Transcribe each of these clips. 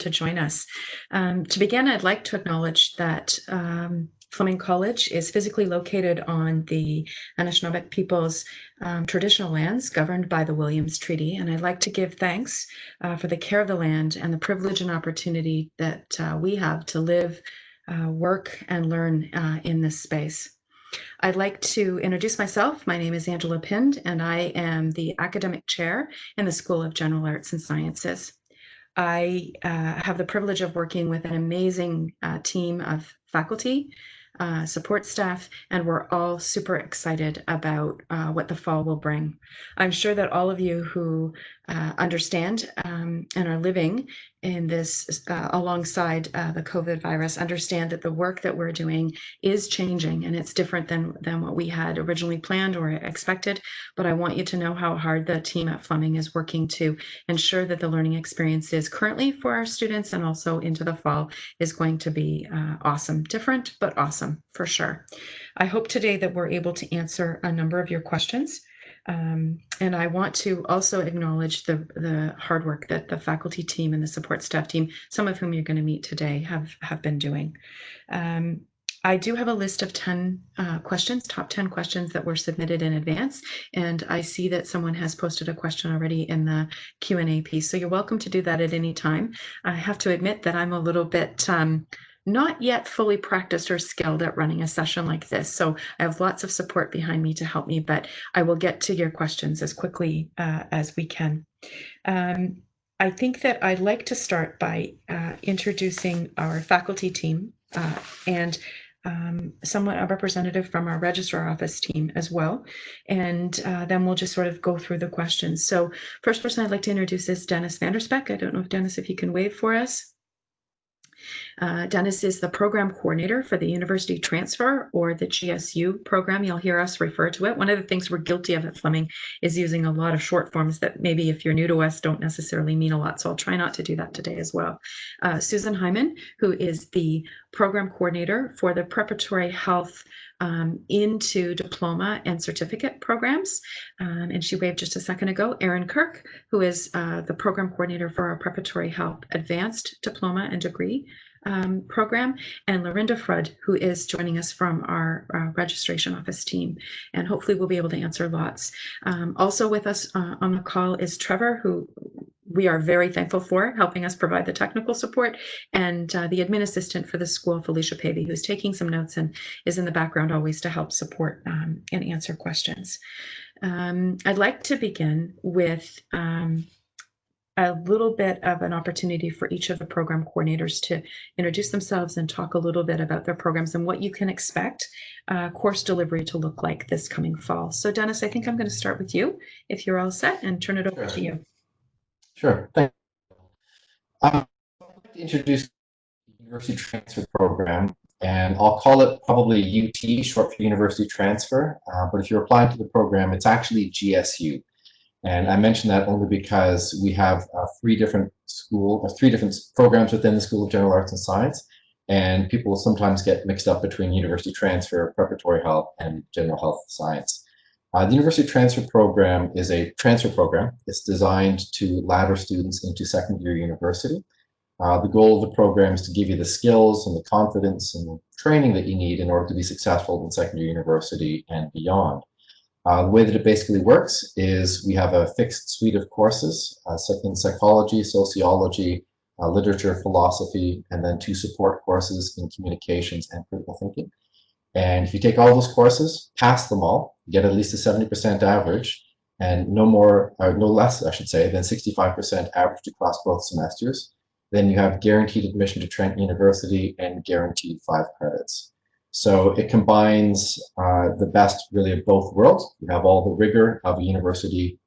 to join us. To begin, I'd like to acknowledge that Fleming College is physically located on the Anishinaabe people's traditional lands governed by the Williams Treaty, and I'd like to give thanks for the care of the land and the privilege and opportunity that we have to live, work, and learn in this space. I'd like to introduce myself. My name is Angela Pind, and I am the academic chair in the School of General Arts and Sciences. I have the privilege of working with an amazing team of faculty, support staff, and we're all super excited about what the fall will bring. I'm sure that all of you who understand and are living in this alongside the COVID virus understand that the work that we're doing is changing, and it's different than what we had originally planned or expected. But I want you to know how hard the team at Fleming is working to ensure that the learning experience is currently for our students and also into the fall is going to be awesome. Different, but awesome for sure. I hope today that we're able to answer a number of your questions. And I want to also acknowledge the hard work that the faculty team and the support staff team, some of whom you're going to meet today, have been doing. I do have a list of 10 questions, top 10 questions that were submitted in advance, and I see that someone has posted a question already in the Q&A piece, so you're welcome to do that at any time. I have to admit that I'm a little bit not yet fully practiced or skilled at running a session like this, so I have lots of support behind me to help me, but I will get to your questions as quickly as we can. I think that I'd like to start by introducing our faculty team and somewhat a representative from our registrar office team as well. And then we'll just sort of go through the questions. So first person I'd like to introduce is Dennis Vanderspeck. I don't know if Dennis, if you can wave for us. Dennis is the program coordinator for the University Transfer, or the GSU program. You'll hear us refer to it. One of the things we're guilty of at Fleming is using a lot of short forms that maybe if you're new to us don't necessarily mean a lot. So I'll try not to do that today as well. Susan Hyman, who is the program coordinator for the preparatory health into diploma and certificate programs. And she waved just a second ago. Erin Kirk, who is the program coordinator for our preparatory health advanced diploma and degree program, and Lorinda Frudd, who is joining us from our registration office team, and hopefully we'll be able to answer lots. Also with us on the call is Trevor, who we are very thankful for helping us provide the technical support, and the admin assistant for the school, Felicia Pavey, who's taking some notes and is in the background always to help support and answer questions. I'd like to begin with a little bit of an opportunity for each of the program coordinators to introduce themselves and talk a little bit about their programs and what you can expect course delivery to look like this coming fall. So Dennis, I think I'm going to start with you if you're all set and turn it over to you. Sure. Thank you. I'd like to introduce the University Transfer Program, and I'll call it probably UT, short for University Transfer, but if you're applying to the program, it's actually GSU. And I mention that only because we have three different programs within the School of General Arts and Science, and people will sometimes get mixed up between University Transfer, Preparatory Health, and General Health Science. The University Transfer Program is a transfer program. It's designed to ladder students into second-year university. The goal of the program is to give you the skills and the confidence and the training that you need in order to be successful in second-year university and beyond. The way that it basically works is we have a fixed suite of courses in psychology, sociology, literature, philosophy, and then 2 support courses in communications and critical thinking. And if you take all those courses, pass them all, get at least a 70% average, and no less, I should say, than 65% average across both semesters, then you have guaranteed admission to Trent University and guaranteed 5 credits. So it combines the best really of both worlds. You have all the rigor of a university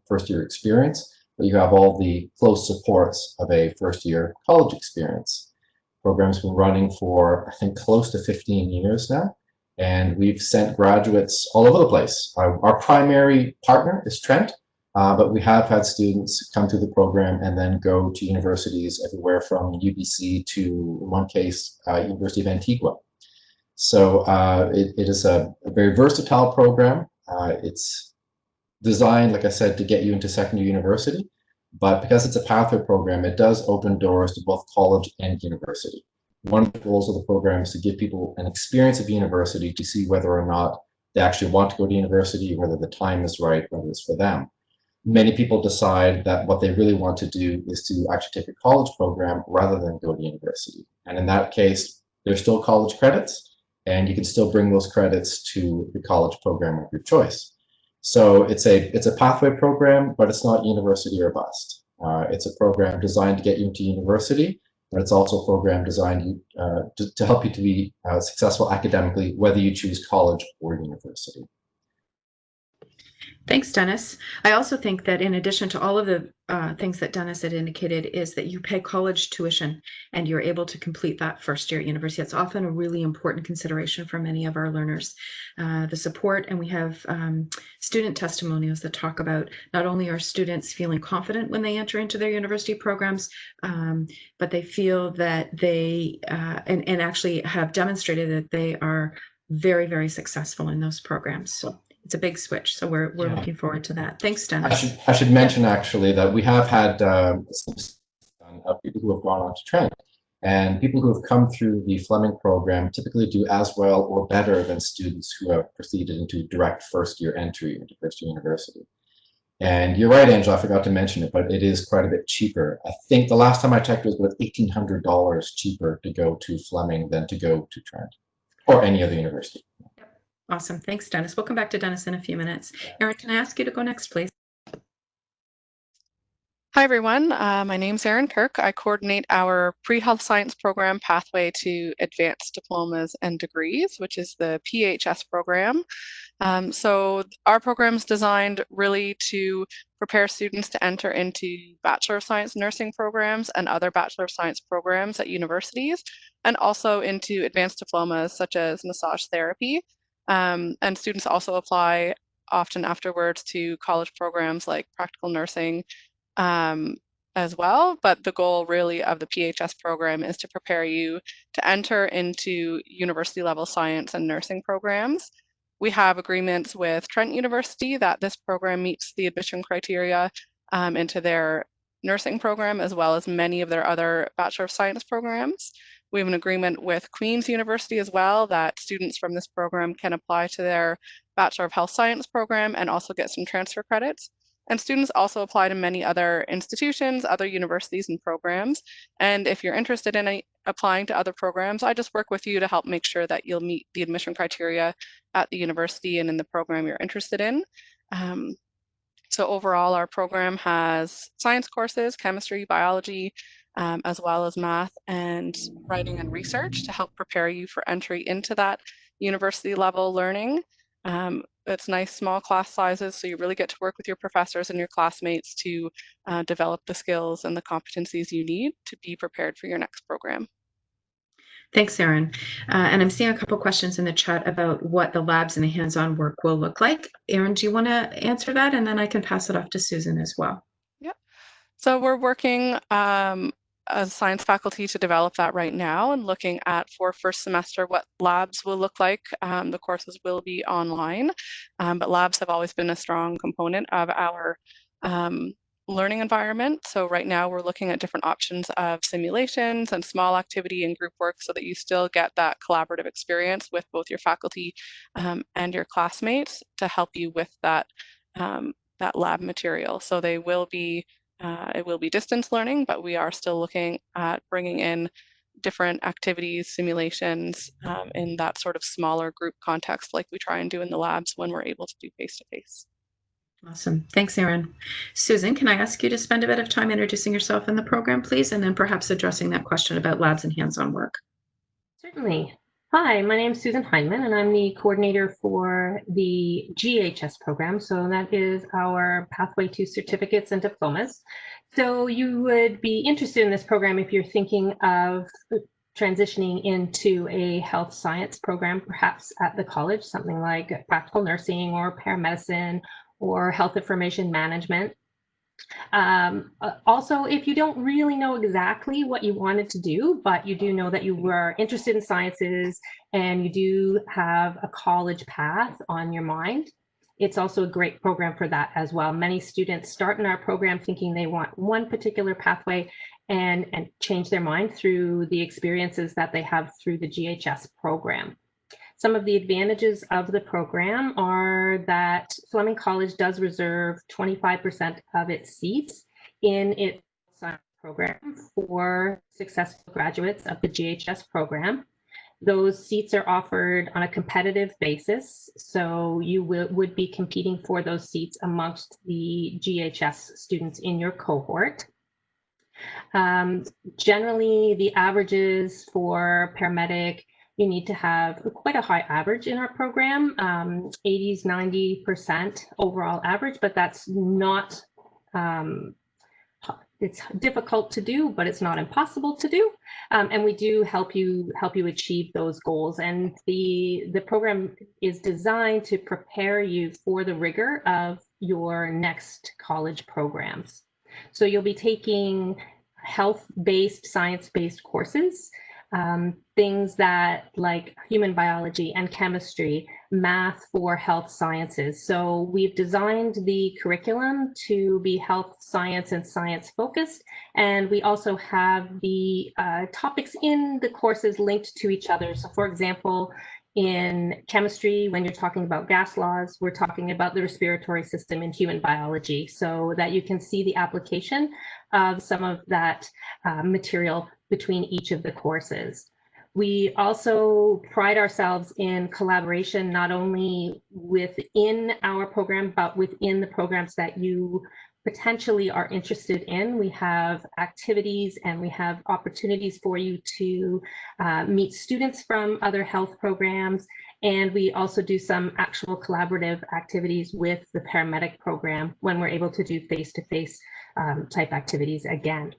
first-year experience, but you have all the close supports of a first-year college experience. The program's been running for, I think, close to 15 years now, and we've sent graduates all over the place. Our primary partner is Trent, but we have had students come through the program and then go to universities everywhere from UBC to, in one case, University of Antigua. So it is a very versatile program. It's designed, like I said, to get you into second-year university, But because it's a pathway program, it does open doors to both college and university. One of the goals of the program is to give people an experience of university to see whether or not they actually want to go to university, whether the time is right, whether it's for them. Many people decide that what they really want to do is to actually take a college program rather than go to university. And in that case, there's still college credits, and you can still bring those credits to the college program of your choice. So it's a pathway program, but it's not university or bust. It's a program designed to get you into university, but it's also a program designed to help you to be successful academically, whether you choose college or university. Thanks, Dennis. I also think that in addition to all of the things that Dennis had indicated is that you pay college tuition and you're able to complete that first year at university. It's often a really important consideration for many of our learners. The support, and we have student testimonials that talk about not only are students feeling confident when they enter into their university programs, but they feel that they, and actually have demonstrated that they are very, very successful in those programs. So it's a big switch. So we're looking forward to that. Thanks, Dennis. I should mention actually that we have had some of people who have gone on to Trent, and people who have come through the Fleming program typically do as well or better than students who have proceeded into direct first-year entry into first-year university. And you're right, Angela, I forgot to mention it, but it is quite a bit cheaper. I think the last time I checked it was about $1,800 cheaper to go to Fleming than to go to Trent or any other university. Awesome. Thanks, Dennis. We'll come back to Dennis in a few minutes. Erin, can I ask you to go next, please? Hi, everyone. My name's Erin Kirk. I coordinate our PreHealth Science program pathway to advanced diplomas and degrees, which is the PHS program. So our program is designed really to prepare students to enter into Bachelor of Science nursing programs and other Bachelor of Science programs at universities, and also into advanced diplomas such as massage therapy. And students also apply often afterwards to college programs like practical nursing as well. But the goal really of the PHS program is to prepare you to enter into university level science and nursing programs. We have agreements with Trent University that this program meets the admission criteria into their nursing program, as well as many of their other Bachelor of Science programs. We have an agreement with Queen's University as well that students from this program can apply to their Bachelor of Health Science program and also get some transfer credits. And students also apply to many other institutions, other universities and programs. And if you're interested in applying to other programs, I just work with you to help make sure that you'll meet the admission criteria at the university and in the program you're interested in. So overall, our program has science courses, chemistry, biology, as well as math and writing and research to help prepare you for entry into that university level learning. It's nice small class sizes, so you really get to work with your professors and your classmates to develop the skills and the competencies you need to be prepared for your next program. Thanks, Erin. And I'm seeing a couple questions in the chat about what the labs and the hands-on work will look like. Erin, do you want to answer that? And then I can pass it off to Susan as well. Yeah. So we're working as science faculty to develop that right now and looking at for first semester what labs will look like. The courses will be online, but labs have always been a strong component of our learning environment. So right now we're looking at different options of simulations and small activity and group work so that you still get that collaborative experience with both your faculty and your classmates to help you with that, that lab material. So they will be it will be distance learning, but we are still looking at bringing in different activities, simulations in that sort of smaller group context like we try and do in the labs when we're able to do face-to-face. Awesome. Thanks, Erin. Susan, can I ask you to spend a bit of time introducing yourself in the program, please, and then perhaps addressing that question about labs and hands-on work? Certainly. Hi, my name is Susan Heineman, and I'm the coordinator for the GHS program. So that is our pathway to certificates and diplomas. So you would be interested in this program if you're thinking of transitioning into a health science program, perhaps at the college, something like practical nursing or paramedicine or health information management. Also, if you don't really know exactly what you wanted to do, but you do know that you were interested in sciences and you do have a college path on your mind, it's also a great program for that as well. Many students start in our program thinking they want one particular pathway and change their mind through the experiences that they have through the GHS program. Some of the advantages of the program are that Fleming College does reserve 25% of its seats in its science program for successful graduates of the GHS program. Those seats are offered on a competitive basis, so you would be competing for those seats amongst the GHS students in your cohort. Generally, the averages for paramedic, you need to have quite a high average in our program, 80s, 90% overall average, but that's not, it's difficult to do, but it's not impossible to do. And we do help you achieve those goals. And the program is designed to prepare you for the rigor of your next college programs. So you'll be taking health-based, science-based courses, things that like human biology and chemistry, math for health sciences. So we've designed the curriculum to be health science and science focused. And we also have the topics in the courses linked to each other. So for example, in chemistry, when you're talking about gas laws, we're talking about the respiratory system in human biology, so that you can see the application of some of that material between each of the courses. We also pride ourselves in collaboration, not only within our program, but within the programs that you potentially are interested in. We have activities and we have opportunities for you to meet students from other health programs. And we also do some actual collaborative activities with the paramedic program when we're able to do face-to-face type activities again.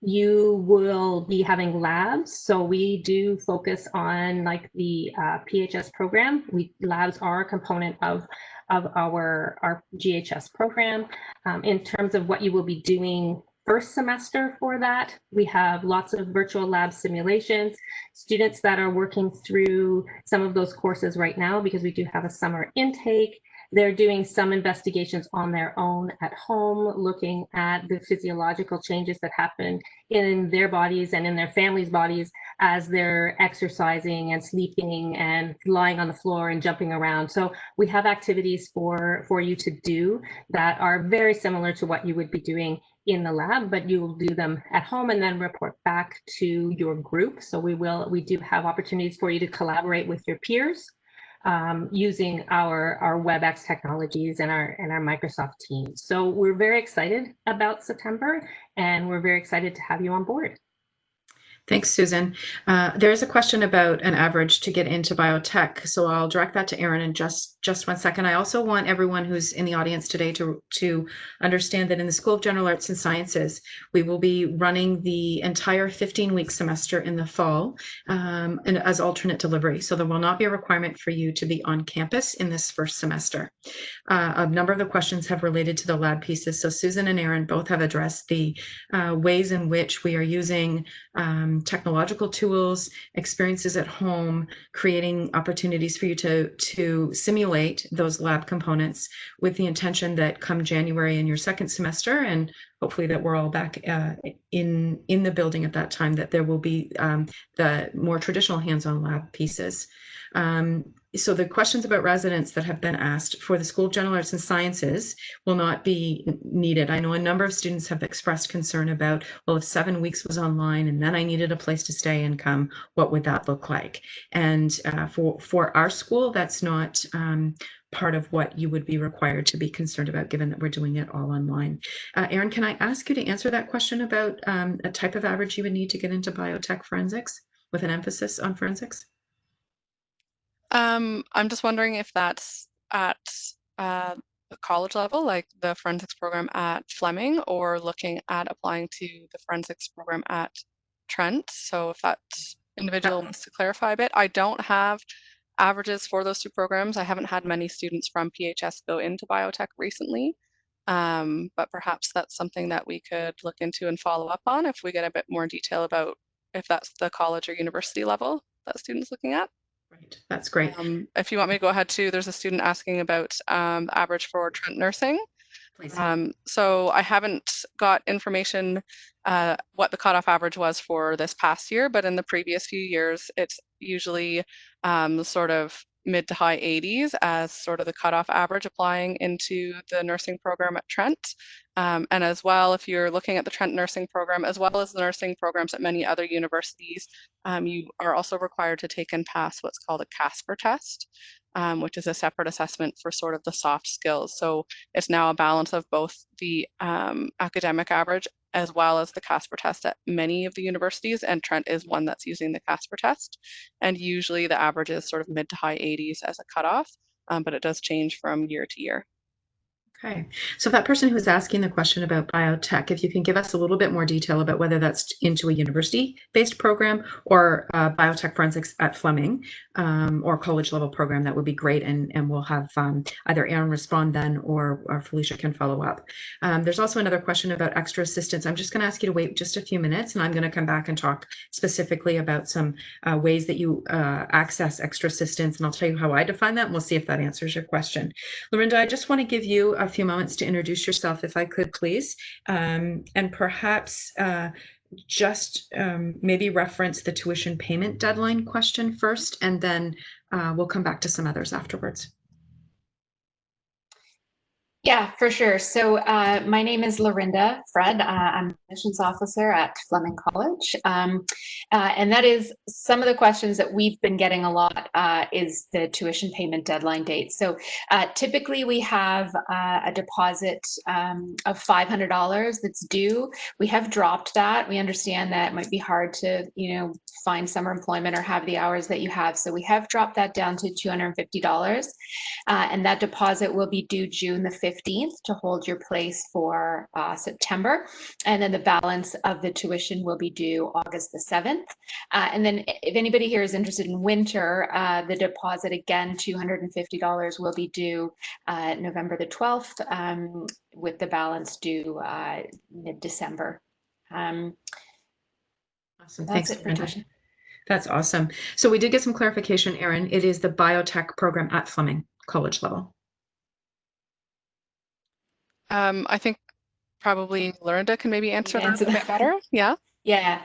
You will be having labs. So we do focus on like the PHS program. Labs are a component of our GHS program. In terms of what you will be doing first semester for that, we have lots of virtual lab simulations, students that are working through some of those courses right now because we do have a summer intake. They're doing some investigations on their own at home, looking at the physiological changes that happen in their bodies and in their families' bodies as they're exercising and sleeping and lying on the floor and jumping around. So we have activities for you to do that are very similar to what you would be doing in the lab, but you will do them at home and then report back to your group. So we do have opportunities for you to collaborate with your peers. Using our WebEx technologies and our Microsoft Teams. So we're very excited about September, and we're very excited to have you on board. Thanks, Susan. There's a question about an average to get into biotech, so I'll direct that to Erin in just 1 second. I also want everyone who's in the audience today to understand that in the School of General Arts and Sciences, we will be running the entire 15-week semester in the fall and as alternate delivery. So there will not be a requirement for you to be on campus in this first semester. A number of the questions have related to the lab pieces. So Susan and Erin both have addressed the ways in which we are using technological tools, experiences at home, creating opportunities for you to simulate those lab components with the intention that come January in your second semester, and hopefully that we're all back in the building at that time, that there will be the more traditional hands-on lab pieces. So the questions about residents that have been asked for the School of General Arts and Sciences will not be needed. I know a number of students have expressed concern about, well, if 7 weeks was online and then I needed a place to stay and come, what would that look like? And for our school, that's not part of what you would be required to be concerned about, given that we're doing it all online. Erin, can I ask you to answer that question about a type of average you would need to get into biotech forensics with an emphasis on forensics? I'm just wondering if that's at the college level, like the forensics program at Fleming, or looking at applying to the forensics program at Trent. So if that individual wants to clarify a bit, I don't have averages for those two programs. I haven't had many students from PHS go into biotech recently, but perhaps that's something that we could look into and follow up on if we get a bit more detail about if that's the college or university level that student's looking at. Right. That's great. If you want me to go ahead too, there's a student asking about the average for Trent nursing. Please. So I haven't got information what the cutoff average was for this past year, but in the previous few years, it's usually sort of mid to high 80s as sort of the cutoff average applying into the nursing program at Trent. And as well, if you're looking at the Trent nursing program, as well as the nursing programs at many other universities, you are also required to take and pass what's called a CASPER test, which is a separate assessment for sort of the soft skills. So it's now a balance of both the academic average as well as the CASPER test at many of the universities, and Trent is one that's using the CASPER test. And usually the average is sort of mid to high 80s as a cutoff, but it does change from year to year. Okay, so that person who was asking the question about biotech, if you can give us a little bit more detail about whether that's into a university-based program or biotech forensics at Fleming or college-level program, that would be great, and we'll have either Aaron respond then or Felicia can follow up. There's also another question about extra assistance. I'm just going to ask you to wait just a few minutes, and I'm going to come back and talk specifically about some ways that you access extra assistance, and I'll tell you how I define that, and we'll see if that answers your question. Lorinda, I just want to give you a few moments to introduce yourself, if I could, please, and perhaps just maybe reference the tuition payment deadline question first, and then we'll come back to some others afterwards. Yeah, for sure. So my name is Lorinda Fred. I'm admissions officer at Fleming College. And that is some of the questions that we've been getting a lot is the tuition payment deadline date. So typically we have a deposit of $500 that's due. We have dropped that. We understand that it might be hard to, find summer employment or have the hours that you have. So we have dropped that down to $250. And that deposit will be due June the 15th to hold your place for September. And then the balance of the tuition will be due August the 7th. And then if anybody here is interested in winter, the deposit, again, $250 will be due November the 12th, with the balance due mid-December. Awesome. That's Thanks, it for Lorinda. tuition. That's awesome. So we did get some clarification, Aaron. It is the biotech program at Fleming, college level. I think probably Lorinda can maybe answer that a bit better. Yeah. Yeah.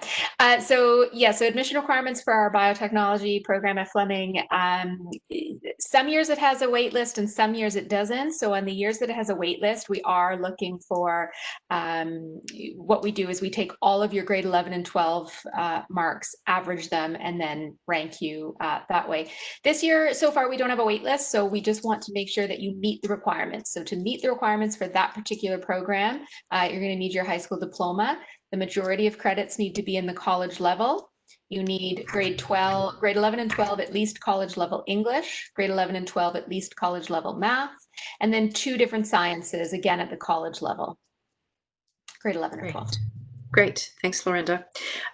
So admission requirements for our biotechnology program at Fleming, some years it has a wait list and some years it doesn't. So on the years that it has a wait list, we are looking for, what we do is we take all of your grade 11 and 12 marks, average them, and then rank you that way. This year, so far, we don't have a wait list. So we just want to make sure that you meet the requirements. So to meet the requirements for that particular program, you're going to need your high school diploma. The majority of credits need to be in the college level. You need grade 11 and 12, at least college level English, grade 11 and 12, at least college level math, and then 2 different sciences, again, at the college level, grade 11 or 12. Great. Thanks, Lorinda.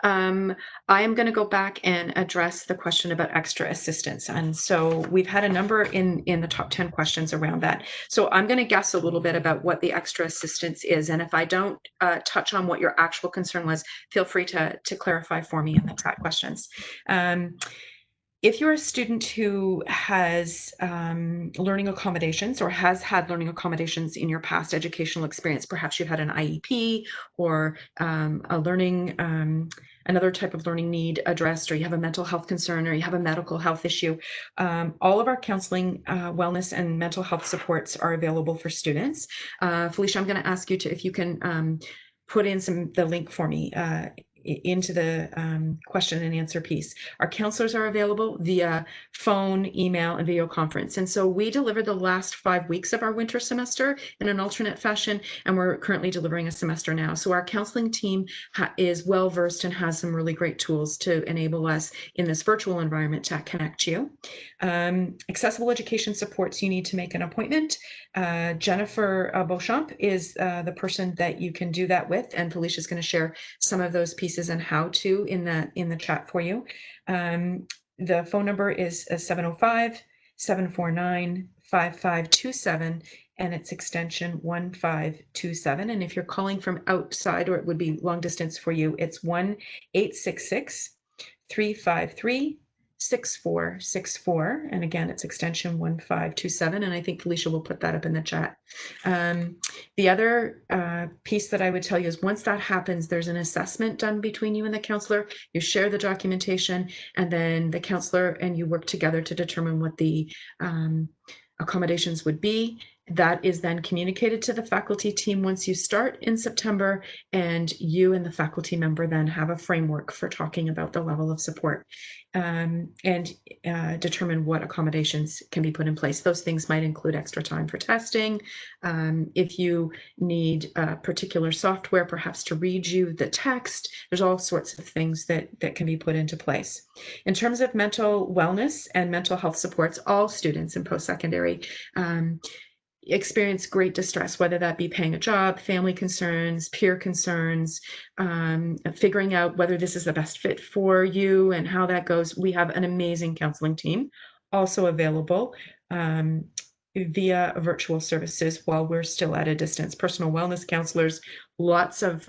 I am going to go back and address the question about extra assistance. And so we've had a number in the top 10 questions around that. So I'm going to guess a little bit about what the extra assistance is. And if I don't touch on what your actual concern was, feel free to clarify for me in the chat questions. If you're a student who has learning accommodations or has had learning accommodations in your past educational experience, perhaps you've had an IEP or a learning, another type of learning need addressed, or you have a mental health concern, or you have a medical health issue, all of our counseling, wellness, and mental health supports are available for students. Felicia, I'm going to ask you to, if you can put in the link for me into the question and answer piece. Our counselors are available via phone, email, and video conference. And so we delivered the last 5 weeks of our winter semester in an alternate fashion, and we're currently delivering a semester now. So our counseling team is well versed and has some really great tools to enable us in this virtual environment to connect you. Accessible education supports, you need to make an appointment. Jennifer Beauchamp is the person that you can do that with, and Felicia is going to share some of those pieces and how to in the chat for you. The phone number is 705-749-5527, and it's extension 1527. And if you're calling from outside, or it would be long distance for you, it's 1-866-353-6944. 6464. And again, it's extension 1527. And I think Felicia will put that up in the chat. The other piece that I would tell you is once that happens, there's an assessment done between you and the counselor. You share the documentation, and then the counselor and you work together to determine what the accommodations would be. That is then communicated to the faculty team once you start in September, and you and the faculty member then have a framework for talking about the level of support and determine what accommodations can be put in place. Those things might include extra time for testing. If you need particular software, perhaps to read you the text, there's all sorts of things that can be put into place. In terms of mental wellness and mental health supports, all students in post-secondary experience great distress, whether that be paying a job, family concerns, peer concerns, figuring out whether this is the best fit for you and how that goes. We have an amazing counseling team also available via virtual services while we're still at a distance. Personal wellness counselors, lots of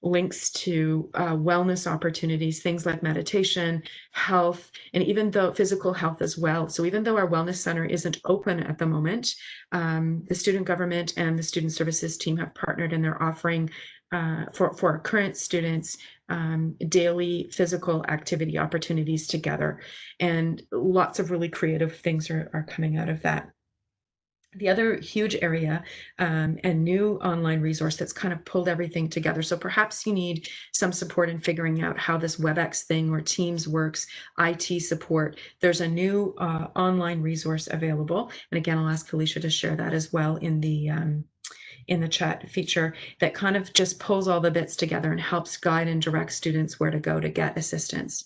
links to wellness opportunities, things like meditation, health, and even though physical health as well. So even though our wellness center isn't open at the moment, the student government and the student services team have partnered, and they're offering for our current students daily physical activity opportunities together. And lots of really creative things are coming out of that. The other huge area and new online resource that's kind of pulled everything together. So perhaps you need some support in figuring out how this WebEx thing or Teams works, IT support. There's a new online resource available. And again, I'll ask Felicia to share that as well in the chat feature that kind of just pulls all the bits together and helps guide and direct students where to go to get assistance.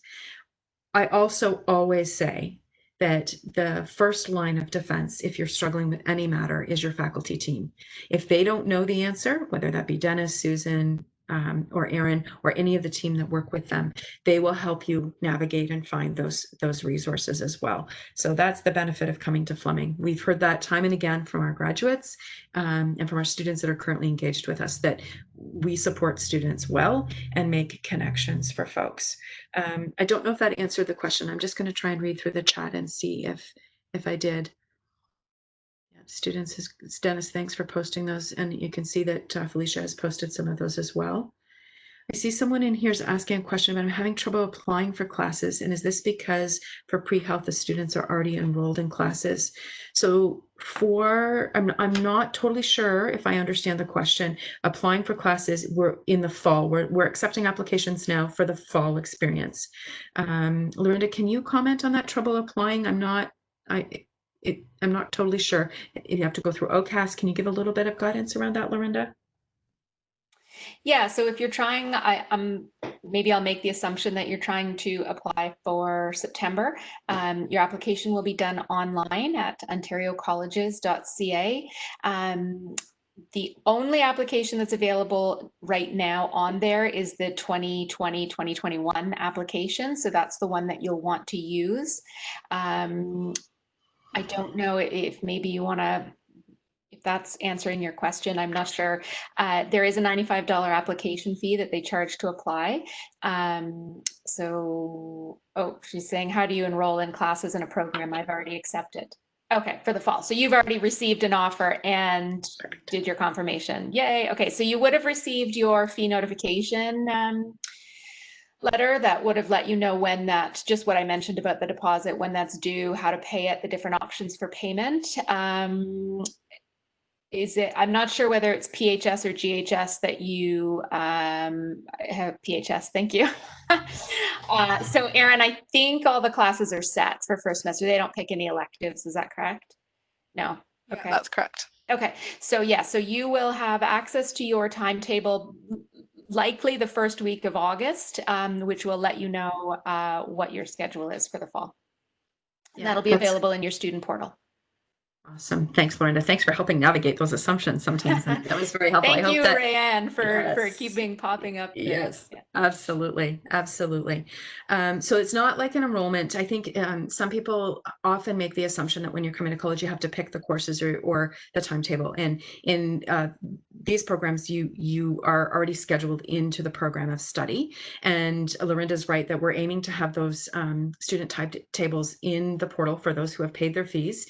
I also always say that the first line of defense, if you're struggling with any matter, is your faculty team. If they don't know the answer, whether that be Dennis, Susan, or Aaron, or any of the team that work with them, they will help you navigate and find those resources as well. So that's the benefit of coming to Fleming. We've heard that time and again from our graduates and from our students that are currently engaged with us, that we support students well and make connections for folks. I don't know if that answered the question. I'm just going to try and read through the chat and see if I did. Students, Dennis, thanks for posting those. And you can see that Felicia has posted some of those as well. I see someone in here is asking a question about I'm having trouble applying for classes. And is this because for pre-health, the students are already enrolled in classes? So I'm not totally sure if I understand the question. Applying for classes, we're in the fall. We're accepting applications now for the fall experience. Lorinda, can you comment on that trouble applying? I'm not totally sure. If you have to go through OCAS, can you give a little bit of guidance around that, Lorinda? Yeah, so if you're trying, maybe I'll make the assumption that you're trying to apply for September. Your application will be done online at ontariocolleges.ca. The only application that's available right now on there is the 2020-2021 application. So that's the one that you'll want to use. I don't know if maybe you want to, if that's answering your question, I'm not sure. There is a $95 application fee that they charge to apply. She's saying, how do you enroll in classes in a program I've already accepted? Okay, for the fall. So you've already received an offer and did your confirmation. Yay. Okay, so you would have received your fee notification letter that would have let you know when that, just what I mentioned about the deposit, when that's due, how to pay it, the different options for payment. I'm not sure whether it's PHS or GHS that you have. PHS, thank you. So Aaron, I think all the classes are set for first semester. They don't pick any electives, is that correct? No, okay. Yeah, that's correct. Okay, so yeah, so you will have access to your timetable likely the first week of August, which will let you know what your schedule is for the fall. And that'll be available in your student portal. Awesome. Thanks, Lorinda. Thanks for helping navigate those assumptions sometimes. That was very helpful. Thank you, Rayanne, for keeping popping up. Yes, Absolutely, absolutely. So it's not like an enrollment. I think some people often make the assumption that when you're coming to college, you have to pick the courses or the timetable. And in these programs, you are already scheduled into the program of study. And Lorinda's right that we're aiming to have those student timetables in the portal for those who have paid their fees.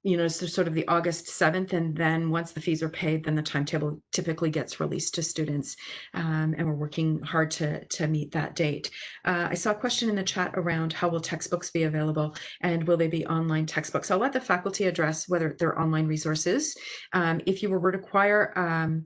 You know, so sort of the August 7th, and then once the fees are paid, then the timetable typically gets released to students, and we're working hard to meet that date. I saw a question in the chat around how will textbooks be available, and will they be online textbooks? I'll let the faculty address whether they're online resources. If you were to require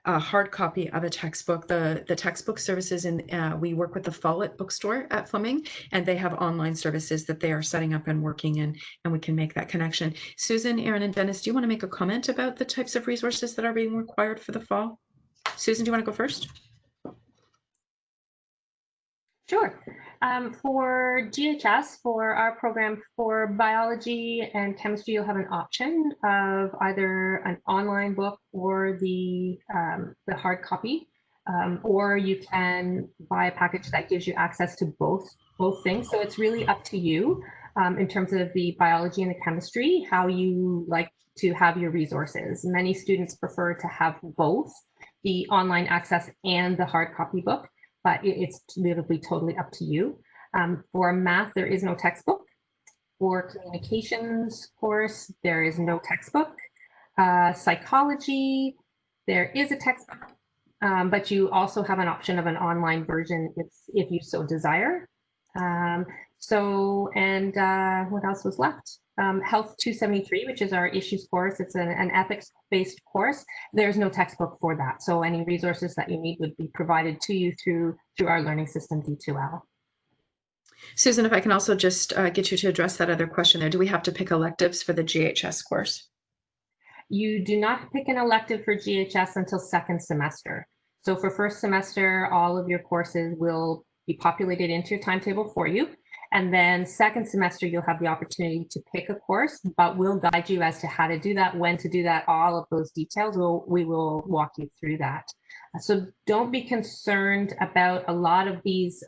a hard copy of a textbook, the textbook services, and we work with the Follett bookstore at Fleming, and they have online services that they are setting up and working in, and we can make that connection. Susan, Aaron, and Dennis, do you want to make a comment about the types of resources that are being required for the fall? Susan, do you want to go first? Sure. For GHS, for our program for biology and chemistry, you'll have an option of either an online book or the hard copy, or you can buy a package that gives you access to both things. So it's really up to you in terms of the biology and the chemistry, how you like to have your resources. Many students prefer to have both the online access and the hard copy book, but it's literally totally up to you. For math, there is no textbook. For communications course, there is no textbook. Psychology, there is a textbook, but you also have an option of an online version if you so desire. What else was left? Health 273, which is our issues course. It's an ethics-based course. There's no textbook for that. So any resources that you need would be provided to you through our learning system, D2L. Susan, if I can also just get you to address that other question there. Do we have to pick electives for the GHS course? You do not pick an elective for GHS until second semester. So for first semester, all of your courses will be populated into your timetable for you. And then second semester, you'll have the opportunity to pick a course, but we'll guide you as to how to do that, when to do that, all of those details. We will walk you through that. So don't be concerned about a lot of these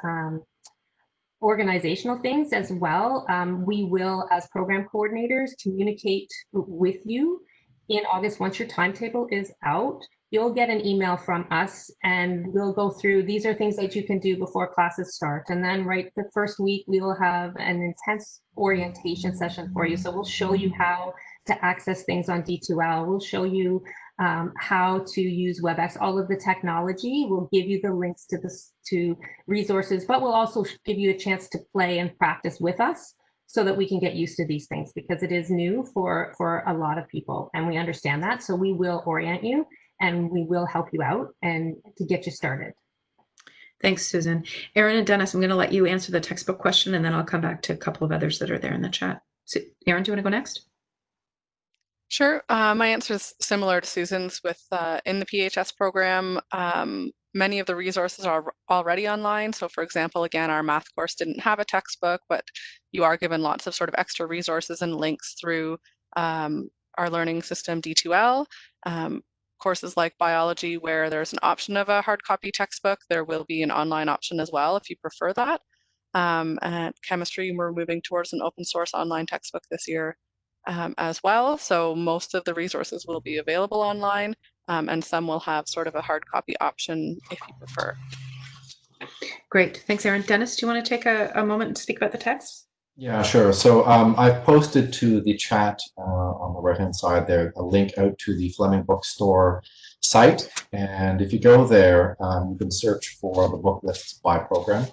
organizational things as well. We will, as program coordinators, communicate with you in August. Once your timetable is out, you'll get an email from us and we'll go through, these are things that you can do before classes start. And then right the first week, we will have an intense orientation session for you. So we'll show you how to access things on D2L. We'll show you how to use WebEx, all of the technology. We'll give you the links to resources, but we'll also give you a chance to play and practice with us so that we can get used to these things, because it is new for a lot of people, and we understand that. So we will orient you and we will help you out and to get you started. Thanks, Susan. Aaron and Dennis, I'm going to let you answer the textbook question, and then I'll come back to a couple of others that are there in the chat. So, Aaron, do you want to go next? Sure. My answer is similar to Susan's. With in the PHS program, many of the resources are already online. So for example, again, our math course didn't have a textbook, but you are given lots of sort of extra resources and links through our learning system, D2L. Courses like biology, where there's an option of a hard copy textbook, there will be an online option as well if you prefer that. And chemistry, we're moving towards an open source online textbook this year as well. So most of the resources will be available online, and some will have sort of a hard copy option if you prefer. Great, thanks, Aaron. Dennis, do you want to take a moment to speak about the text? Yeah, sure. So I've posted to the chat on the right-hand side there a link out to the Fleming Bookstore site. And if you go there, you can search for the book lists by program.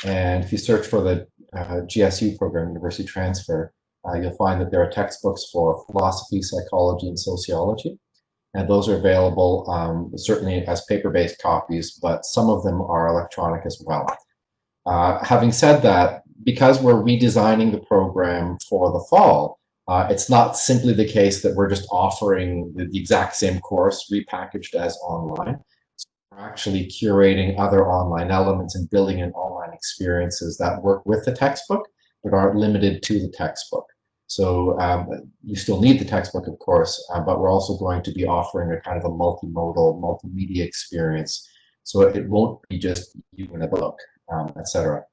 And if you search for the GSU program, University Transfer, you'll find that there are textbooks for philosophy, psychology, and sociology. And those are available certainly as paper-based copies, but some of them are electronic as well. Having said that, because we're redesigning the program for the fall, it's not simply the case that we're just offering the exact same course repackaged as online. So we're actually curating other online elements and building in online experiences that work with the textbook, but aren't limited to the textbook. So you still need the textbook, of course, but we're also going to be offering a kind of a multimodal, multimedia experience. So it won't be just you in a book, etc.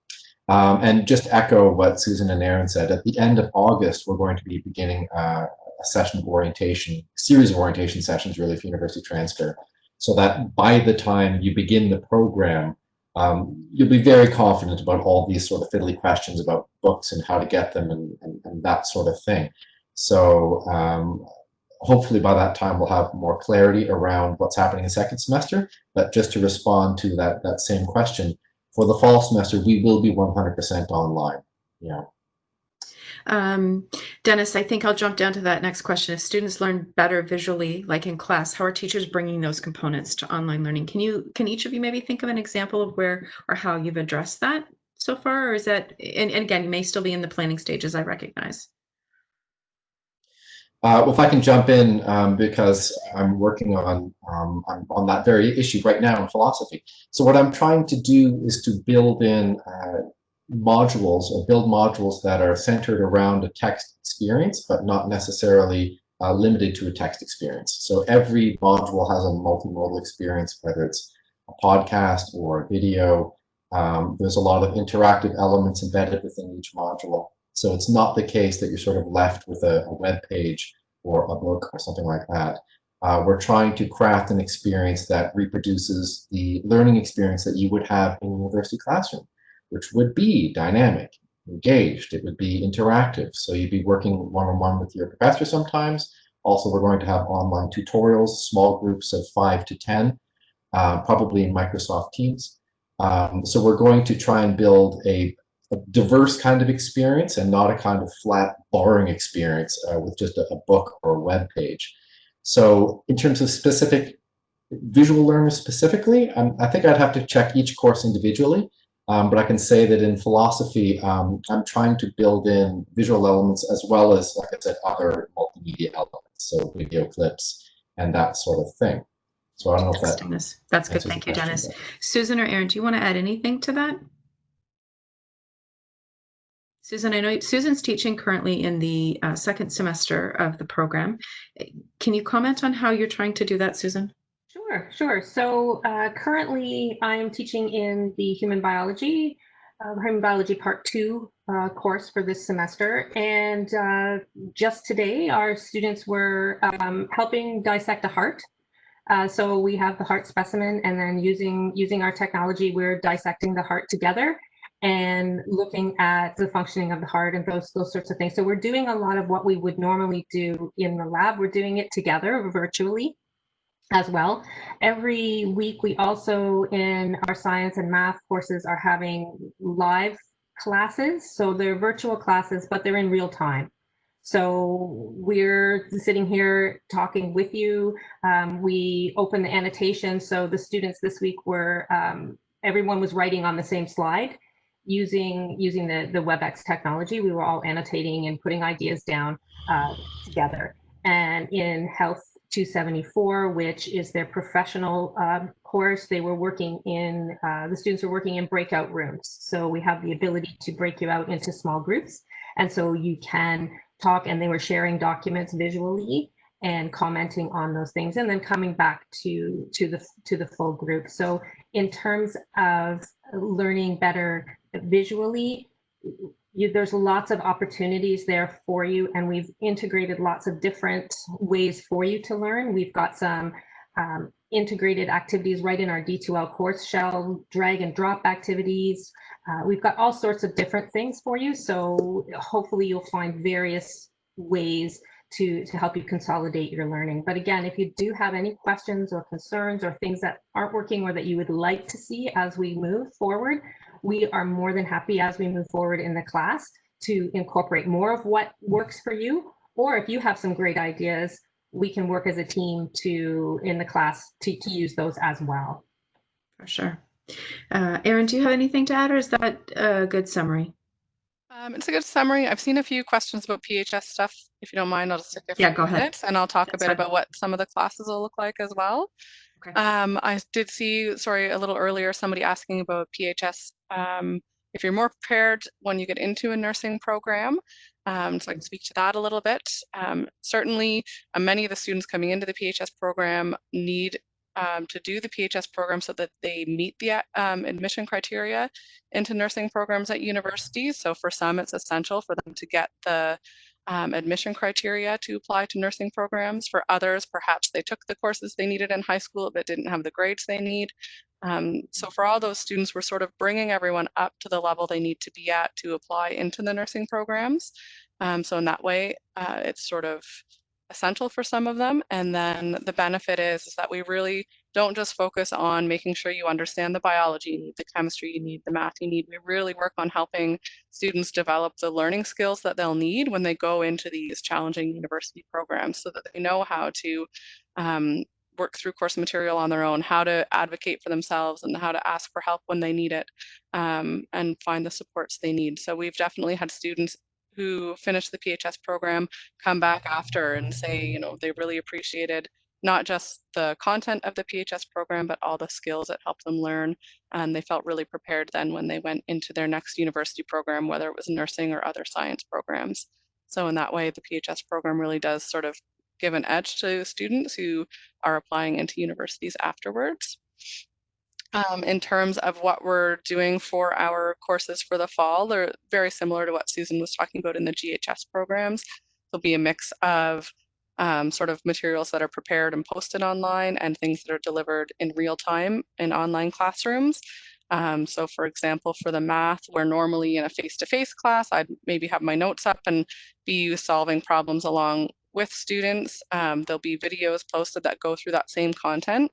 And just echo what Susan and Aaron said, at the end of August, we're going to be beginning a session of orientation, series of orientation sessions really for university transfer, so that by the time you begin the program, you'll be very confident about all these sort of fiddly questions about books and how to get them and that sort of thing. So hopefully by that time we'll have more clarity around what's happening in second semester. But just to respond to that same question, for the fall semester, we will be 100% online. Yeah. Dennis, I think I'll jump down to that next question. If students learn better visually, like in class, how are teachers bringing those components to online learning? Can each of you maybe think of an example of where or how you've addressed that so far? Or is that, and again, you may still be in the planning stages, I recognize. Well, if I can jump in, because I'm working on that very issue right now in philosophy. So what I'm trying to do is to build in modules, or build modules that are centered around a text experience, but not necessarily limited to a text experience. So every module has a multimodal experience, whether it's a podcast or a video. There's a lot of interactive elements embedded within each module. So it's not the case that you're sort of left with a web page or a book or something like that. We're trying to craft an experience that reproduces the learning experience that you would have in a university classroom, which would be dynamic, engaged, it would be interactive. So you'd be working one-on-one with your professor sometimes. Also, we're going to have online tutorials, small groups of 5 to 10, probably in Microsoft Teams. So we're going to try and build a diverse kind of experience and not a kind of flat, boring experience with just a book or a web page. So in terms of specific visual learners specifically, I think I'd have to check each course individually, but I can say that in philosophy, I'm trying to build in visual elements as well as, like I said, other multimedia elements, so video clips and that sort of thing. So I don't know if that Dennis. That's good. Thank you, Dennis. Susan or Aaron, do you want to add anything to that? Susan, I know Susan's teaching currently in the second semester of the program. Can you comment on how you're trying to do that, Susan? Sure. So currently I'm teaching in the Human Biology Part 2 course for this semester. And just today, our students were helping dissect a heart. So we have the heart specimen, and then using our technology, we're dissecting the heart together and looking at the functioning of the heart and those sorts of things. So we're doing a lot of what we would normally do in the lab. We're doing it together virtually as well. Every week, we also, in our science and math courses, are having live classes. So they're virtual classes, but they're in real time. So we're sitting here talking with you. We open the annotation. So the students this week were, everyone was writing on the same slide using the WebEx technology. We were all annotating and putting ideas down together. And in Health 274, which is their professional course, they were working in, the students were working in breakout rooms. So we have the ability to break you out into small groups. And so you can talk, and they were sharing documents visually and commenting on those things, and then coming back to the full group. So in terms of learning better visually, there's lots of opportunities there for you, and we've integrated lots of different ways for you to learn. We've got some integrated activities right in our D2L course shell, drag and drop activities. We've got all sorts of different things for you. So hopefully you'll find various ways to help you consolidate your learning. But again, if you do have any questions or concerns or things that aren't working or that you would like to see as we move forward, we are more than happy as we move forward in the class to incorporate more of what works for you. Or if you have some great ideas, we can work as a team in the class to use those as well. For sure. Aaron, do you have anything to add, or is that a good summary? It's a good summary. I've seen a few questions about PHS stuff. If you don't mind, I'll just take a few minutes and I'll talk a bit about what some of the classes will look like as well. Okay. I did see, sorry, a little earlier, somebody asking about PHS. If you're more prepared when you get into a nursing program, so I can speak to that a little bit. Certainly, many of the students coming into the PHS program need to do the PHS program so that they meet the admission criteria into nursing programs at universities. So for some, it's essential for them to get the admission criteria to apply to nursing programs. For others, perhaps they took the courses they needed in high school but didn't have the grades they need. So for all those students, we're sort of bringing everyone up to the level they need to be at to apply into the nursing programs. So in that way, it's sort of essential for some of them. And then the benefit is that we really don't just focus on making sure you understand the biology you need, the chemistry you need, the math you need. We really work on helping students develop the learning skills that they'll need when they go into these challenging university programs, so that they know how to work through course material on their own, how to advocate for themselves, and how to ask for help when they need it, and find the supports they need. So we've definitely had students who finish the PHS program come back after and say, you know, they really appreciated not just the content of the PHS program, but all the skills it helped them learn. And they felt really prepared then when they went into their next university program, whether it was nursing or other science programs. So in that way, the PHS program really does sort of give an edge to students who are applying into universities afterwards. In terms of what we're doing for our courses for the fall, they're very similar to what Susan was talking about in the GHS programs. There'll be a mix of sort of materials that are prepared and posted online and things that are delivered in real time in online classrooms. So for example, for the math, where normally in a face-to-face class, I'd maybe have my notes up and be solving problems along with students. There'll be videos posted that go through that same content,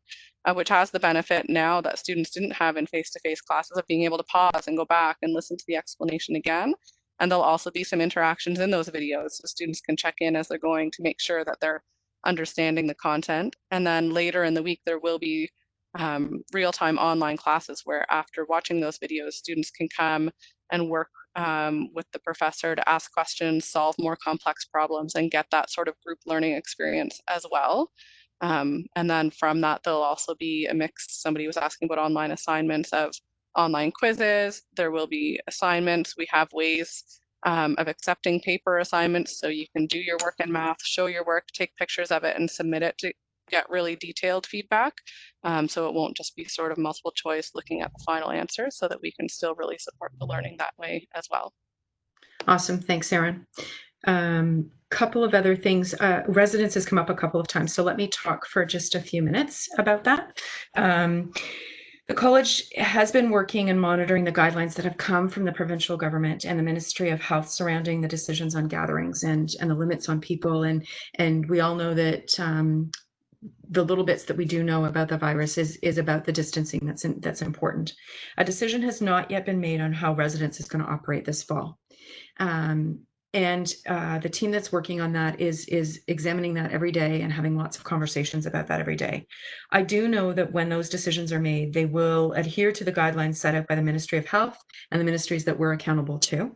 which has the benefit now that students didn't have in face-to-face classes of being able to pause and go back and listen to the explanation again. And there'll also be some interactions in those videos, so students can check in as they're going to make sure that they're understanding the content. And then later in the week, there will be real-time online classes where after watching those videos, students can come and work with the professor to ask questions, solve more complex problems, and get that sort of group learning experience as well. And then from that, there'll also be a mix. Somebody was asking about online assignments of online quizzes. There will be assignments. We have ways of accepting paper assignments, so you can do your work in math, show your work, take pictures of it, and submit it to get really detailed feedback. So it won't just be sort of multiple choice looking at the final answer, so that we can still really support the learning that way as well. Awesome. Thanks, Erin. Couple of other things. Residence has come up a couple of times, so let me talk for just a few minutes about that. The college has been working and monitoring the guidelines that have come from the provincial government and the Ministry of Health surrounding the decisions on gatherings and the limits on people. And we all know that the little bits that we do know about the virus is about the distancing that's important. A decision has not yet been made on how residence is going to operate this fall. And the team that's working on that is examining that every day and having lots of conversations about that every day. I do know that when those decisions are made, they will adhere to the guidelines set out by the Ministry of Health and the ministries that we're accountable to.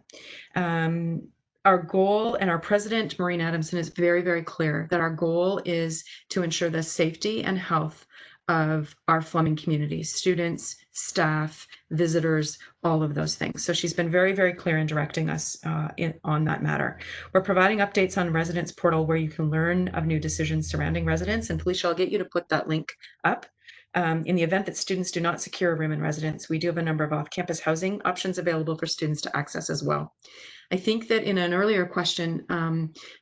Our goal, and our president, Maureen Adamson, is very, very clear that our goal is to ensure the safety and health of our Fleming community, students, staff, visitors, all of those things. So she's been very, very clear in directing us on that matter. We're providing updates on Residence Portal where you can learn of new decisions surrounding residence. And Felicia, I'll get you to put that link up. In the event that students do not secure a room in residence, we do have a number of off-campus housing options available for students to access as well. I think that in an earlier question,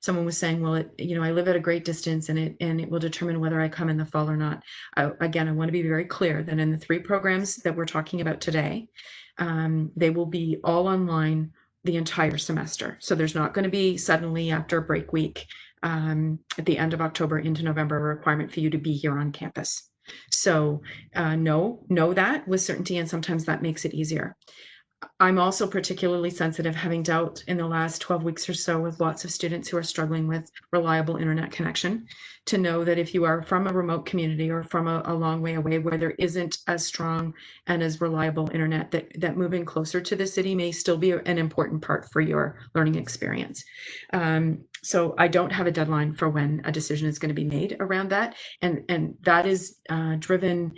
someone was saying, well, I live at a great distance and it will determine whether I come in the fall or not. Again, I want to be very clear that in the 3 programs that we're talking about today, they will be all online the entire semester. So there's not going to be suddenly after a break week at the end of October into November, a requirement for you to be here on campus. So know that with certainty, and sometimes that makes it easier. I'm also particularly sensitive, having dealt in the last 12 weeks or so with lots of students who are struggling with reliable internet connection, to know that if you are from a remote community or from a long way away where there isn't as strong and as reliable internet, that moving closer to the city may still be an important part for your learning experience. So I don't have a deadline for when a decision is going to be made around that. And that is driven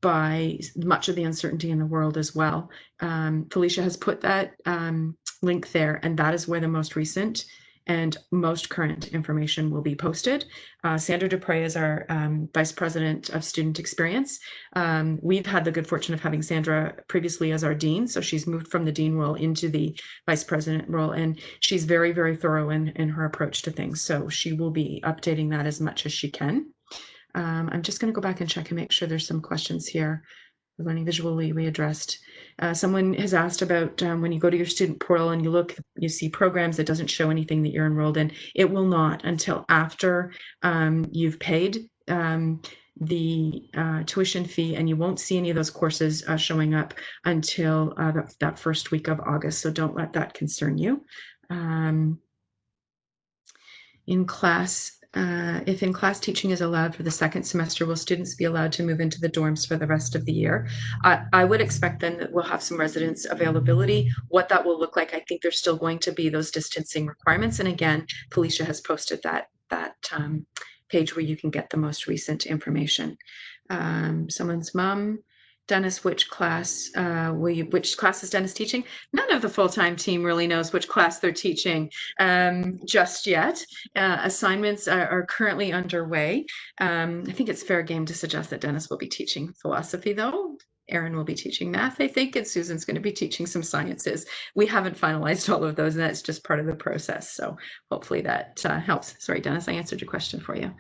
by much of the uncertainty in the world as well. Felicia has put that link there, and that is where the most recent and most current information will be posted. Sandra Dupre is our Vice President of Student Experience. We've had the good fortune of having Sandra previously as our Dean, so she's moved from the Dean role into the Vice President role, and she's very, very thorough in her approach to things, so she will be updating that as much as she can. I'm just going to go back and check and make sure there's some questions here. Learning visually we addressed. Someone has asked about when you go to your student portal and you look, you see programs, it doesn't show anything that you're enrolled in. It will not until after you've paid the tuition fee, and you won't see any of those courses showing up until that first week of August. So don't let that concern you. In class, if in-class teaching is allowed for the second semester, will students be allowed to move into the dorms for the rest of the year? I would expect then that we'll have some residence availability. What that will look like, I think there's still going to be those distancing requirements. And again, Felicia has posted that page where you can get the most recent information. Someone's mom, Dennis, which class is Dennis teaching? None of the full-time team really knows which class they're teaching just yet. Assignments are currently underway. I think it's fair game to suggest that Dennis will be teaching philosophy, though. Erin will be teaching math, I think, and Susan's going to be teaching some sciences. We haven't finalized all of those, and that's just part of the process. So hopefully that helps. Sorry, Dennis, I answered your question for you.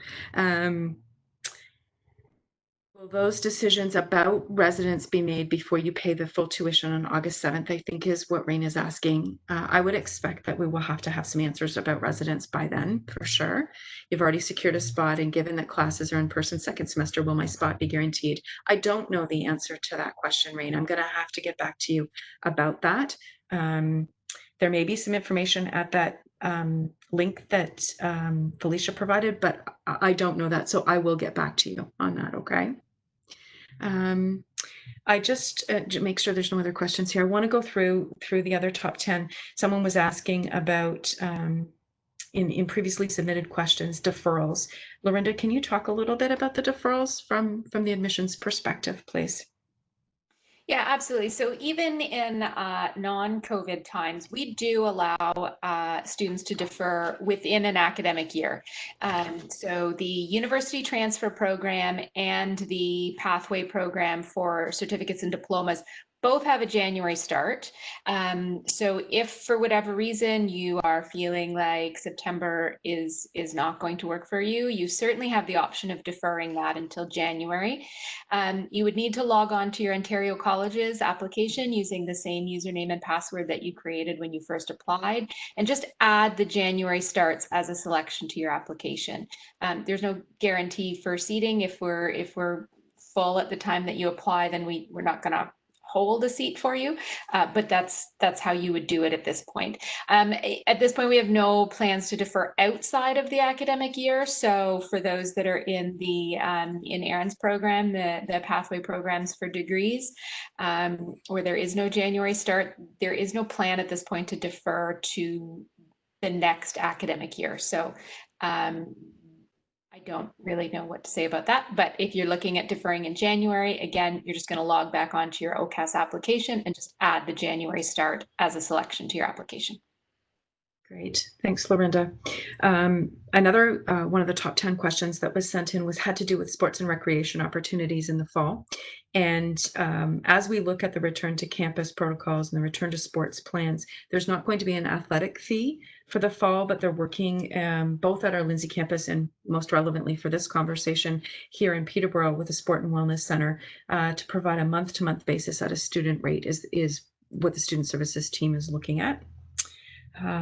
Will those decisions about residence be made before you pay the full tuition on August 7th, I think is what Rain is asking. I would expect that we will have to have some answers about residence by then, for sure. You've already secured a spot, and given that classes are in person second semester, will my spot be guaranteed? I don't know the answer to that question, Rain. I'm going to have to get back to you about that. There may be some information at that link that Felicia provided, but I don't know that, so I will get back to you on that, okay? I just to make sure there's no other questions here. I want to go through the other top 10. Someone was asking about in previously submitted questions, deferrals. Lorinda, can you talk a little bit about the deferrals from the admissions perspective, please? Yeah, absolutely. So even in non-COVID times, we do allow students to defer within an academic year. So the University Transfer Program and the Pathway Program for certificates and diplomas both have a January start. So if for whatever reason you are feeling like September is not going to work for you, you certainly have the option of deferring that until January. You would need to log on to your Ontario College's application using the same username and password that you created when you first applied, and just add the January starts as a selection to your application. There's no guarantee for seating. If we're full at the time that you apply, then we're not going to hold a seat for you, but that's how you would do it at this point. At this point, we have no plans to defer outside of the academic year. So for those that are in the in Erin's program, the pathway programs for degrees, where there is no January start, there is no plan at this point to defer to the next academic year. So I don't really know what to say about that, but if you're looking at deferring in January, again, you're just going to log back onto your OCAS application and just add the January start as a selection to your application. Great, thanks, Lorinda. Another one of the top 10 questions that was sent in had to do with sports and recreation opportunities in the fall. And as we look at the return to campus protocols and the return to sports plans, there's not going to be an athletic fee for the fall, but they're working both at our Lindsay campus and most relevantly for this conversation here in Peterborough with the Sport and Wellness Center to provide a month-to-month basis at a student rate is what the Student Services team is looking at.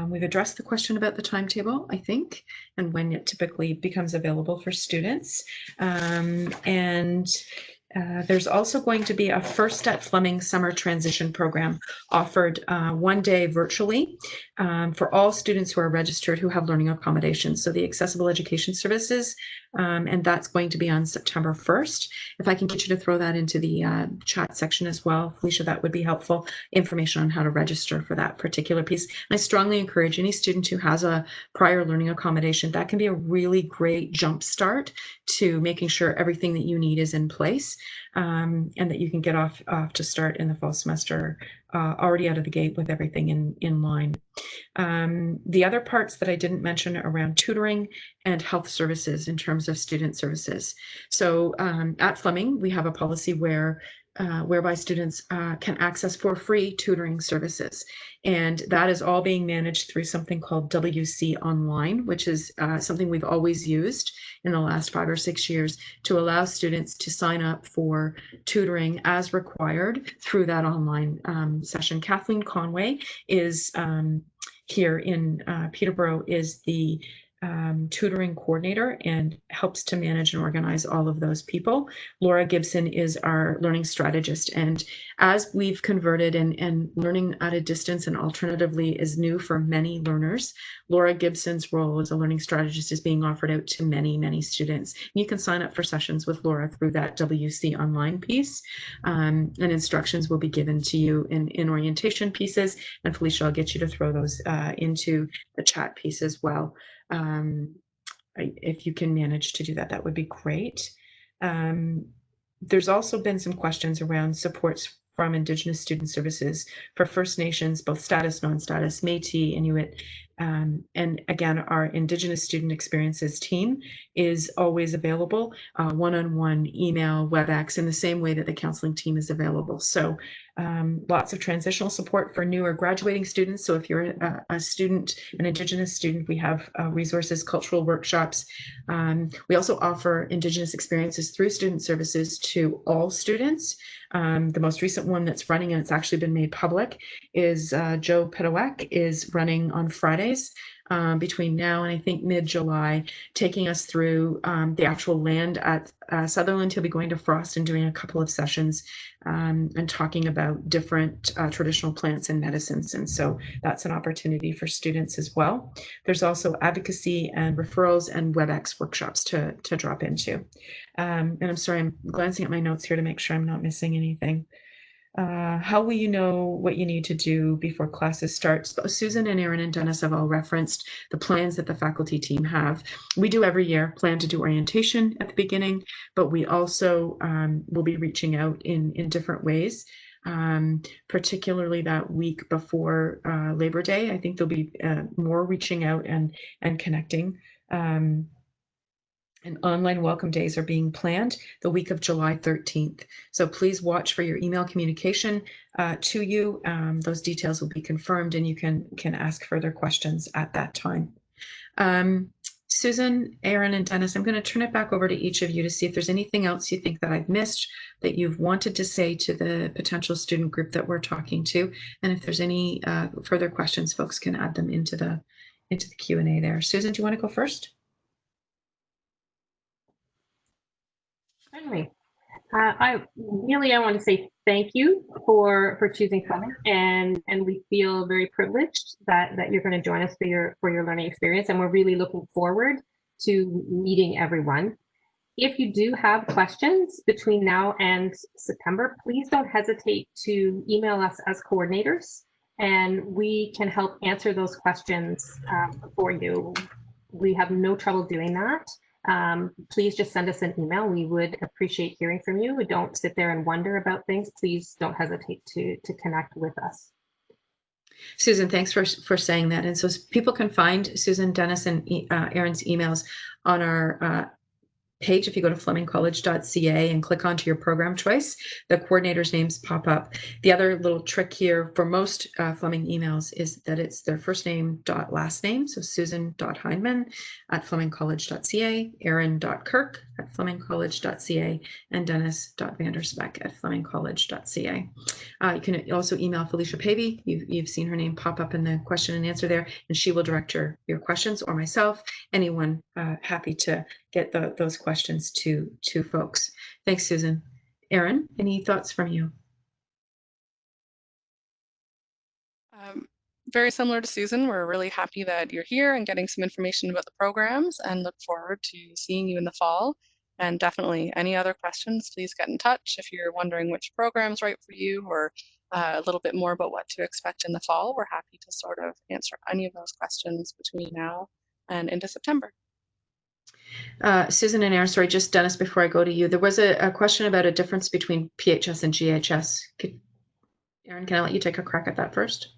We've addressed the question about the timetable, I think, and when it typically becomes available for students. There's also going to be a First at Fleming summer transition program offered one day virtually for all students who are registered who have learning accommodations. So the Accessible Education Services, and that's going to be on September 1st. If I can get you to throw that into the chat section as well, Felicia, that would be helpful. Information on how to register for that particular piece. And I strongly encourage any student who has a prior learning accommodation, that can be a really great jump start to making sure everything that you need is in place and that you can get off to start in the fall semester already out of the gate with everything in line. The other parts that I didn't mention around tutoring and health services in terms of student services. So at Fleming, we have a policy whereby students can access for free tutoring services. And that is all being managed through something called WC Online, which is something we've always used in the last 5 or 6 years to allow students to sign up for tutoring as required through that online session. Kathleen Conway is here in Peterborough is the tutoring coordinator and helps to manage and organize all of those people. Laura Gibson is our learning strategist. And as we've converted and learning at a distance and alternatively is new for many learners, Laura Gibson's role as a learning strategist is being offered out to many, many students. You can sign up for sessions with Laura through that WC Online piece, and instructions will be given to you in orientation pieces, and Felicia, I'll get you to throw those into the chat piece as well. If you can manage to do that, that would be great. There's also been some questions around supports from Indigenous Student Services for First Nations, both status, non-status, Métis, Inuit, and again, our Indigenous Student Experiences team is always available, one-on-one, email, WebEx, in the same way that the counseling team is available. So lots of transitional support for new or graduating students. So if you're a student, an Indigenous student, we have resources, cultural workshops. We also offer Indigenous experiences through student services to all students. The most recent one that's running, and it's actually been made public, is Joe Pedowek is running on Fridays between now and I think mid-July, taking us through the actual land at Sutherland. He'll be going to Frost and doing a couple of sessions and talking about different traditional plants and medicines. And so that's an opportunity for students as well. There's also advocacy and referrals and WebEx workshops to drop into. And I'm sorry, I'm glancing at my notes here to make sure I'm not missing anything. How will you know what you need to do before classes start? Susan and Aaron and Dennis have all referenced the plans that the faculty team have. We do every year plan to do orientation at the beginning, but we also will be reaching out in different ways, particularly that week before Labor Day. I think there'll be more reaching out and connecting. And online welcome days are being planned the week of July 13th. So please watch for your email communication to you. Those details will be confirmed and you can ask further questions at that time. Susan, Aaron, and Dennis, I'm going to turn it back over to each of you to see if there's anything else you think that I've missed that you've wanted to say to the potential student group that we're talking to. And if there's any further questions, folks can add them into the Q&A there. Susan, do you want to go first? Certainly. I want to say thank you for choosing Fleming, and we feel very privileged that you're going to join us for your learning experience, and we're really looking forward to meeting everyone. If you do have questions between now and September, please don't hesitate to email us as coordinators, and we can help answer those questions for you. We have no trouble doing that. Please just send us an email. We would appreciate hearing from you. Don't sit there and wonder about things. Please don't hesitate to connect with us. Susan, thanks for saying that. And so people can find Susan, Dennis, and Aaron's emails on our page. If you go to flemingcollege.ca and click onto your program choice, the coordinators' names pop up. The other little trick here for most Fleming emails is that it's their first name dot last name. So Susan.Hindman at flemingcollege.ca, Aaron.Kirk at flemingcollege.ca, and Dennis.Vandersbeck at flemingcollege.ca. You can also email Felicia Pavey. You've seen her name pop up in the question and answer there, and she will direct your questions, or myself, anyone happy to get those questions to folks. Thanks, Susan. Aaron, any thoughts from you? Very similar to Susan, we're really happy that you're here and getting some information about the programs, and look forward to seeing you in the fall. And definitely any other questions, please get in touch. If you're wondering which program's right for you, or a little bit more about what to expect in the fall, we're happy to sort of answer any of those questions between now and into September. Susan and Aaron, sorry, just Dennis, before I go to you, there was a question about a difference between PHS and GHS. Erin, can I let you take a crack at that first?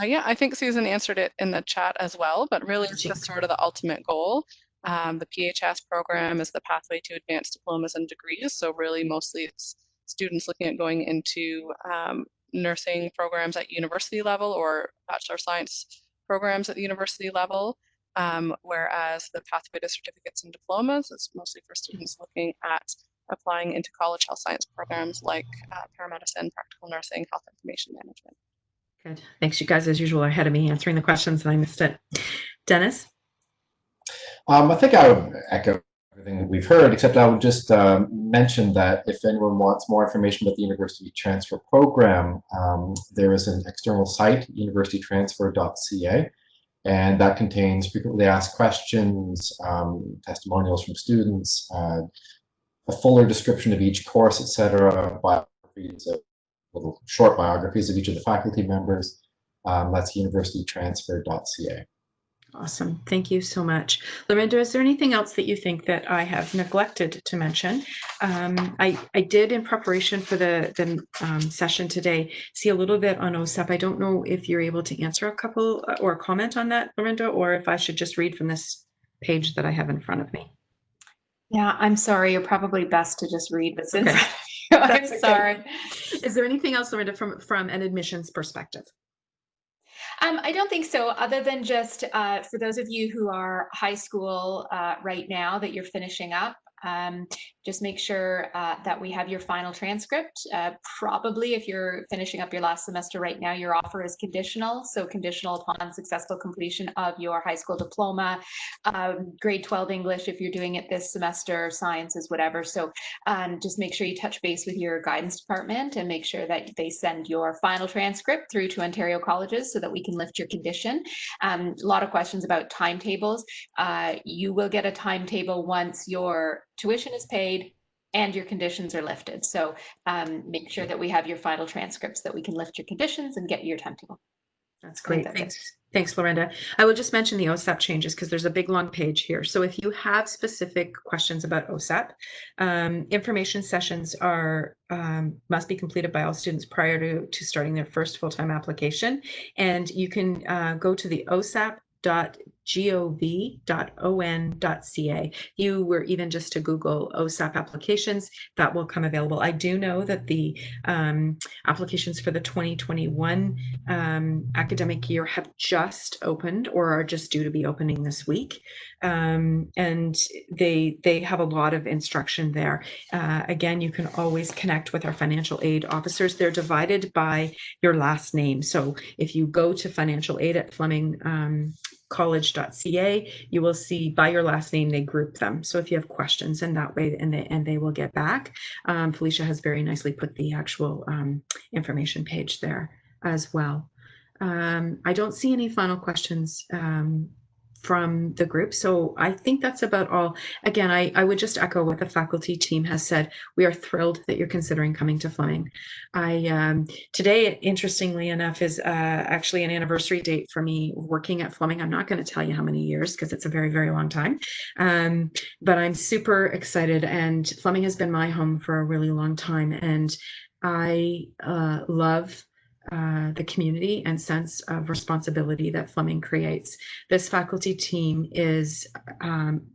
Yeah, I think Susan answered it in the chat as well, but really it's just sort of the ultimate goal. The PHS program is the pathway to advanced diplomas and degrees. So really mostly it's students looking at going into nursing programs at university level or bachelor of science programs at the university level. Whereas the pathway to certificates and diplomas is mostly for students looking at applying into college health science programs like paramedicine, practical nursing, health information management. Good. Thanks, you guys, as usual, are ahead of me answering the questions and I missed it. Dennis? I think I would echo everything that we've heard, except I would just mention that if anyone wants more information about the University Transfer Program, there is an external site, universitytransfer.ca, and that contains frequently asked questions, testimonials from students, a fuller description of each course, etc., biographies, little short biographies of each of the faculty members. That's universitytransfer.ca. Awesome. Thank you so much. Lorinda, is there anything else that you think that I have neglected to mention? I did, in preparation for the session today, see a little bit on OSAP. I don't know if you're able to answer a couple or comment on that, Lorinda, or if I should just read from this page that I have in front of me. Yeah, I'm sorry. You're probably best to just read what's in Okay. front of you. I'm That's okay. sorry. Is there anything else, Lorinda, from an admissions perspective? I don't think so, other than just for those of you who are high school right now that you're finishing up, just make sure that we have your final transcript. Probably if you're finishing up your last semester right now, your offer is conditional. So conditional upon successful completion of your high school diploma, grade 12 English if you're doing it this semester, sciences, whatever. So just make sure you touch base with your guidance department and make sure that they send your final transcript through to Ontario colleges so that we can lift your condition. A lot of questions about timetables. You will get a timetable once your tuition is paid and your conditions are lifted. So make sure that we have your final transcripts so that we can lift your conditions and get your timetable. That's great. Thanks, Lorinda. I will just mention the OSAP changes because there's a big long page here. So if you have specific questions about OSAP, information sessions are must be completed by all students prior to starting their first full-time application. And you can go to the osap.gov.on.ca. You were even just to Google OSAP applications, that will come available. I do know that the applications for the 2021 academic year have just opened or are just due to be opening this week. And they have a lot of instruction there. Again, you can always connect with our financial aid officers. They're divided by your last name. So if you go to financial aid at Fleming college.ca, you will see by your last name they group them. So if you have questions in that way, and they will get back. Felicia has very nicely put the actual information page there as well. I don't see any final questions from the group. So I think that's about all. Again, I would just echo what the faculty team has said. We are thrilled that you're considering coming to Fleming. Today, interestingly enough, is actually an anniversary date for me working at Fleming. I'm not going to tell you how many years because it's a very, very long time. But I'm super excited, and Fleming has been my home for a really long time. And I love the community and sense of responsibility that Fleming creates. This faculty team is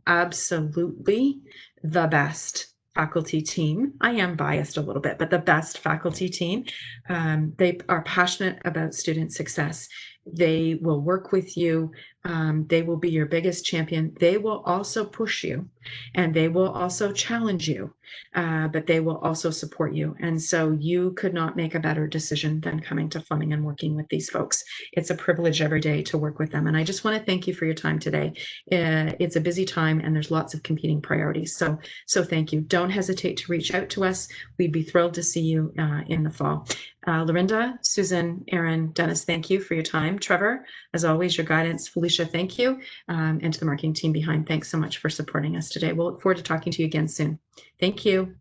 absolutely the best faculty team. I am biased a little bit, but the best faculty team. They are passionate about student success. They will work with you. They will be your biggest champion. They will also push you, and they will also challenge you, but they will also support you. And so you could not make a better decision than coming to Fleming and working with these folks. It's a privilege every day to work with them. And I just want to thank you for your time today. It's a busy time and there's lots of competing priorities. So thank you. Don't hesitate to reach out to us. We'd be thrilled to see you in the fall. Lorinda, Susan, Erin, Dennis, thank you for your time. Trevor, as always, your guidance. Felicia, thank you. And to the marketing team behind, thanks so much for supporting us today. We'll look forward to talking to you again soon. Thank you.